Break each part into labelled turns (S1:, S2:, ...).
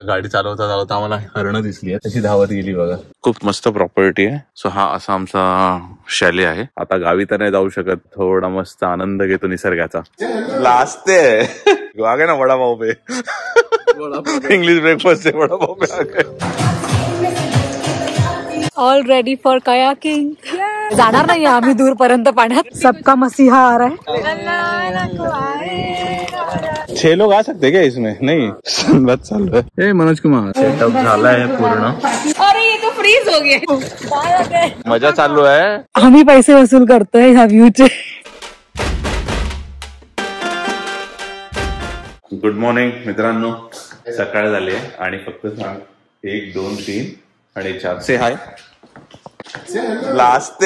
S1: गाडी चालवता चालवता आम्हाला हरणं दिसली त्याची धावत गेली बघा. खूप मस्त प्रॉपर्टी आहे. सो हा असा आमचा शैली आहे. आता गावी तर नाही जाऊ शकत, थोडा मस्त आनंद घेतो निसर्गाचा. लास्ट आगे ना वडा पाव पे इंग्लिश ब्रेकफास्ट है, वडा पाव पे आगे.
S2: All ready for kayaking. जाणार नाही आम्ही दूरपर्यंत पाण्यात. सबका मसीहा आ रहा है.
S1: 6 लोग आ सकते क्या इसमें? नहीं, बस चालू है. मनोज कुमार सेटअप झालाय पूर्ण.
S2: अरे ये तो फ्रीज हो गया.
S1: मजा चालू आहे.
S2: आम्ही पैसे वसूल करतोय ह्या व्ह्यूचे.
S1: गुड मॉर्निंग मित्रांनो. सकाळ झाली आहे आणि फक्त सांग 1 2 3 आणि 4 से हाय. लास्ट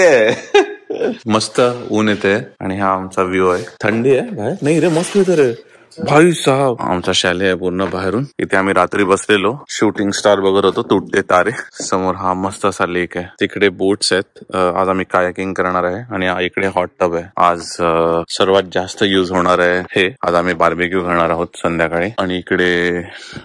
S1: मस्त ऊन येते आणि हा आमचा व्ह्यू आहे. थंडी आहे बाहेर नाही रे, मस्त येते रे भाई साहब. आमचा शाले आहे पूर्ण बाहेरून. इथे आम्ही रात्री बसलेलो, शूटिंग स्टार बघत होतो, तुटते तारे. समोर हा मस्त असा लेक आहे, तिकडे बोट्स आहेत. आज आम्ही कायाकिंग करणार आहे आणि इकडे हॉट टब आहे. आज सर्वात जास्त युज होणार आहे हे. आज आम्ही बार्बेक्यू करणार आहोत संध्याकाळी. आणि इकडे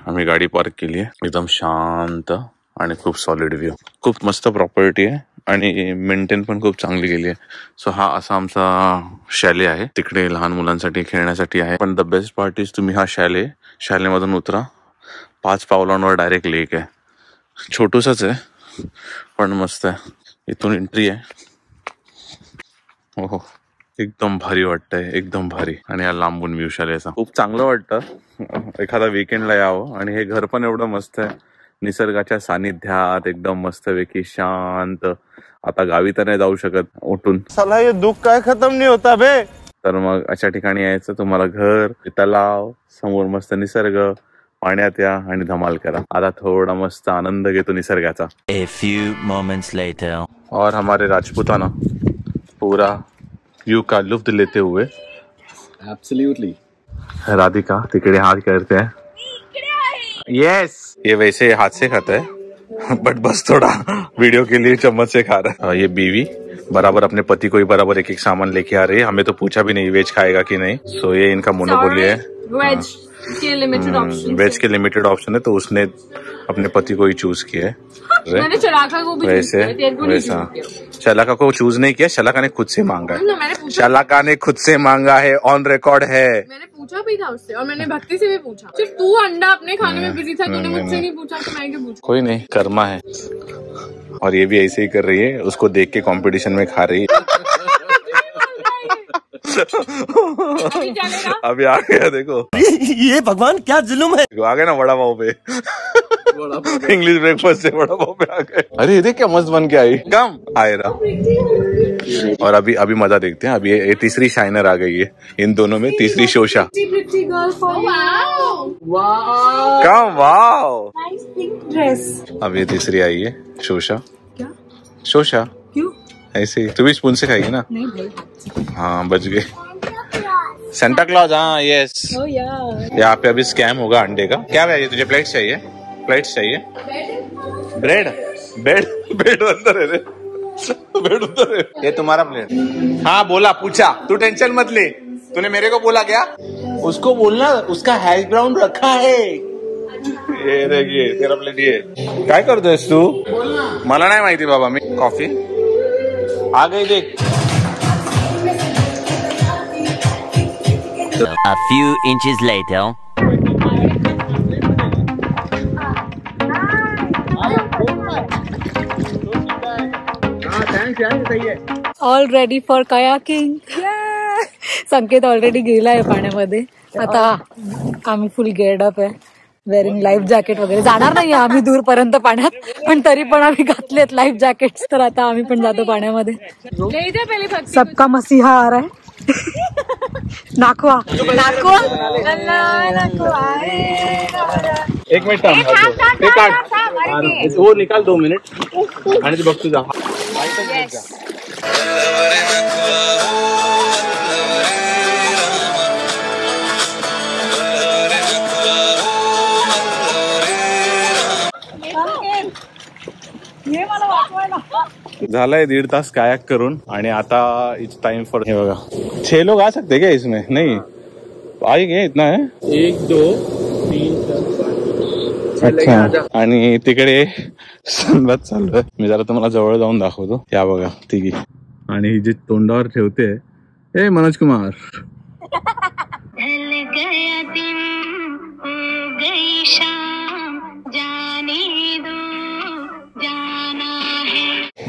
S1: आम्ही गाडी पार्क केली आहे, एकदम शांत आणि खूप सॉलिड व्ह्यू. खूप मस्त प्रॉपर्टी आहे आणि मेंटेन पण खूप चांगली गेली आहे. सो हा असा आमचा शैले आहे. तिकडे लहान मुलांसाठी खेळण्यासाठी आहे. पण द बेस्ट पार्ट इज तुम्ही हा शालेमधून उतरा, 5 पावलांवर डायरेक्ट लेक आहे. छोटूसच आहे पण मस्त आहे. इथून एंट्री आहे. हो, एकदम भारी वाटतंय, एकदम भारी. आणि हा लांबून व्ह्यू शालेचा खूप चांगलं वाटतं. एखादा वीकेंडला यावं. आणि हे घर पण एवढं मस्त आहे, निसर्गाच्या सानिध्यात एकदम मस्तपैकी शांत. आता गावी तर नाही जाऊ शकत उठून. साला हे दुःख काय खतम नाही होता बे. तर मग अशा ठिकाणी यायचं. तुम्हाला घर, तलाव, समोर मस्त निसर्ग, पाण्यात या आणि धमाल करा. आता थोडा मस्त आनंद घेतो निसर्गाचा.
S3: A few moments later.
S1: और हमारे राजपूताना पूरा व्यू का लुत्फ लेते हुए.
S4: Absolutely.
S1: राधिका तिकडे हाथ करते हैं. यस, ये वैसे हाथ से खाता है बट बस थोड़ा वीडियो के लिए चम्मच से खा रहा है. ये बीवी बराबर अपने पति को ही बराबर एक सामान लेके आ रही है. हमें तो पूछा भी नहीं वेज खाएगा कि नहीं. सो ये इनका मोनोपोली है.
S2: वेज के लिमिटेड ऑप्शन.
S1: वेज के लिमिटेड ऑप्शन है, तो उसने अपने पति को ही चूज किया है.
S2: मैंने चलाका को भी
S1: वैसे वैसा शलाका को चूज नहीं किया, शलाका ने खुद से मांगा है. शलाका ने खुद से मांगा है, ऑन रिकॉर्ड है.
S2: मैंने पूछा भी था उससे और मैंने भक्ति से भी पूछा. सिर्फ तू अंडा अपने खाने में बिजी था, तूने मुझसे नहीं पूछा तो मैं क्यों पूछूं. कोई नहीं, कर्मा है. और ये भी ऐसे ही कर रही है, उसको देख के कंपटीशन में खा रही है. अभी आ गया देखो.
S4: ये भगवान क्या जुल्म है.
S1: आ गया ना वड़ा पाव पे इंग्लिश ब्रेकफास्ट से वड़ा पाव पे आ गए. अरे देख क्या मस्त बन के आई. कम आए रहा. और अभी मजा देखते हैं. अभी ये तीसरी शाइनर आ गई है इन दोनों में. तीसरी शोशा. कम वाओ. अब ये तीसरी आई है शोशा.
S2: क्या
S1: शोशा
S2: क्यों
S1: ऐसे ही. तू भी स्पून से खाएगी ना.
S2: नहीं भाई.
S1: हाँ बच गए. Santa Claus. हाँ यस. यहाँ पे अभी स्कैम होगा अंडे का. क्या चाहिए तुझे? प्लेट्स चाहिए? प्लेट्स चाहिए? ब्रेड. बेड बेड अंदर है रे. बेड अंदर है. ये तुम्हारा प्लेट. हाँ बोला, पूछा. तू टेंशन मत ले. तूने मेरे को बोला क्या? उसको बोलना उसका हैश ब्राउन रखा है. ये देखिए तेरा प्लेट. ये काय करतोयस तू? मला नाही माहिती बाबा. मी कॉफी आ गई देख.
S3: A few inches later.
S2: All ready for kayaking. Sanket already गेलाय पाण्यामध्ये. आता आम्ही फुल गेअर्ड अप आहे, वेअरिंग लाईफ जॅकेट वगैरे. जाणार नाही आम्ही दूरपर्यंत पाण्यात, पण तरी पण आम्ही घातलेत लाईफ जॅकेट. तर आता आम्ही पण जातो पाण्यामध्ये. सबका मसीहा आ रहा है. नाकवा नाकवा.
S1: एक मिनिट वो निकाल 2 मिनिट आणि ते बघ तुझा. झालाय 1.5 तास कायाक करून आणि आता इट्स टाइम फॉर. हे बघा 6 लोग आ सकते क्या इसमें? नहीं आएंगे. इतना है 1 2 3 4 5 अच्छा. आणि तिकडे संवाद चालू आहे. मी जरा तुम्हाला जवळ जाऊन दाखवतो. या बघा तिघी. आणि ही जी तोंडावर ठेवते हे मनोज कुमार.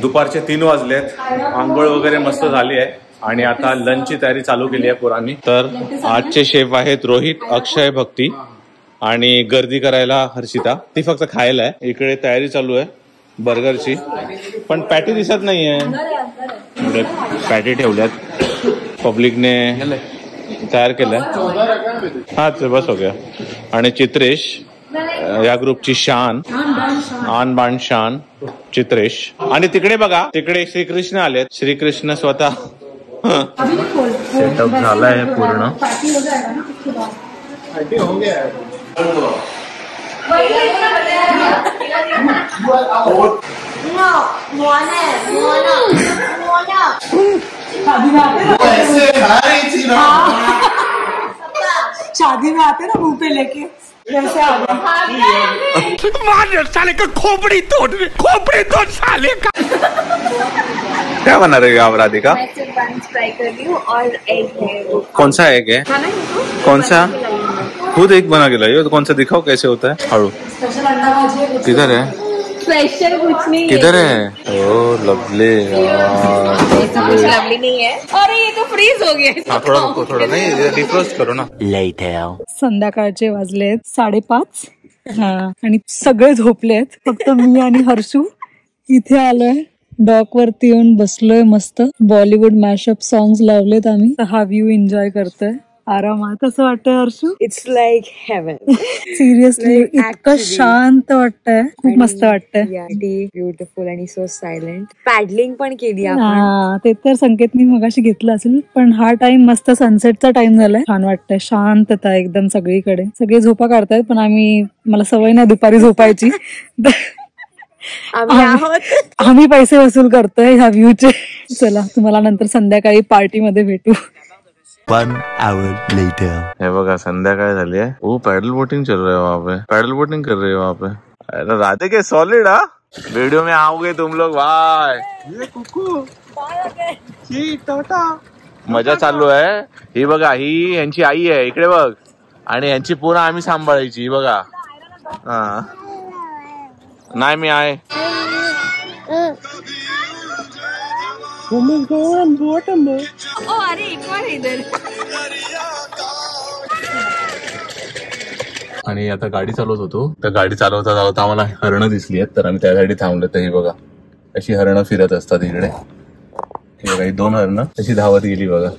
S1: दुपारचे 3 वाजलेत. आंघोळ वगैरे मस्त झाली आहे आणि आता लंचची तयारी चालू केली आहे पोरांनी. तर आजचे शेफ आहेत रोहित, अक्षय, भक्ती आणि गर्दी करायला हर्षिता. ती फक्त खायला आहे. इकडे तयारी चालू आहे बर्गरची, पण पॅटी दिसत नाहीये. पॅटी ठेवल्यात, पब्लिकने तयार केलाय. हा ते बस हो गया. आणि चित्रेश या ग्रुपची शान, आन बाण शान चित्रेश. आणि तिकडे बघा, तिकडे श्रीकृष्ण आलेत. श्रीकृष्ण स्वतः सेटअप झालाय पूर्ण.
S2: शादी में आते ना मुंह पे लेके वैसे
S4: साले का खोपड़ी तोड़ साले का.
S1: क्या बना रही हो आप राधिका?
S5: फ्राई कर रही हूँ और एग है.
S1: कौन सा एग है? कौन सा? खुद एक बना के लाई हो. तो कौन सा दिखाओ कैसे होता है. हाड़ू किधर है?
S5: स्पेशल कुछ नहीं.
S1: किधर है? Oh lovely.
S5: कुछ लवली नहीं है. अरे ये तो फ्रीज हो गया.
S1: हाँ थोड़ा नहीं डिफ्रोस्ट करो ना.
S3: Later.
S2: संध्याकाळचे वाजलेत 5:30. आणि सगळे झोपलेत. फक्त मी आणि हर्षू इथे आलोय. डॉक वरती येऊन बसलोय. मस्त बॉलिवूड मॅशअप सॉंग्स लावलेत आम्ही. हा व्ह्यू एन्जॉय करतोय आरामात. कसं वाटतंय Harshu?
S5: It's like heaven.
S2: Seriously इतकं शांत वाटतंय. खूप मस्त वाटतंय.
S5: ब्युटिफुल आणि सो सायलेंट. पॅडलिंग पण केली आपण.
S2: हा ते तर संकेतनी मगाशी घेतलं असेल. पण हा टाइम मस्त सनसेटचा टाइम झालाय. छान वाटतंय. शांतता एकदम सगळीकडे. सगळे झोपा काढतायत पण मला सवय नाही दुपारी झोपायची. आम्ही पैसे वसूल करतोय ह्या व्ह्यूचे. चला तुम्हाला नंतर संध्याकाळी पार्टीमध्ये भेटू.
S3: 1 hour later.
S1: हे बघा संध्याकाळ झाली आहे. वो पैडल बोटिंग चल रही है वहाँ पे. पैडल बोटिंग कर रही है वहाँ पे. अरे राधे के सॉलिड. वीडियो में आओगे तुम लोग भाई. ये कुकू टाटा. मजा चालू आहे. ही बघा ही यांची आई आहे. इकडे बघ. आणि यांची पूर्ण आम्ही सांभाळायची. बघा हा नाही मी आहे.
S5: अरे एक बार इधर.
S1: आणि आता गाडी चालवत होतो. तर गाडी चालवता आम्हाला हरणं दिसली आहेत. तर आम्ही त्यासाठी थांबलो. तर ही बघा अशी हरणं फिरत असतात इकडे. ही बघा 2 हरणं अशी धावत गेली बघा.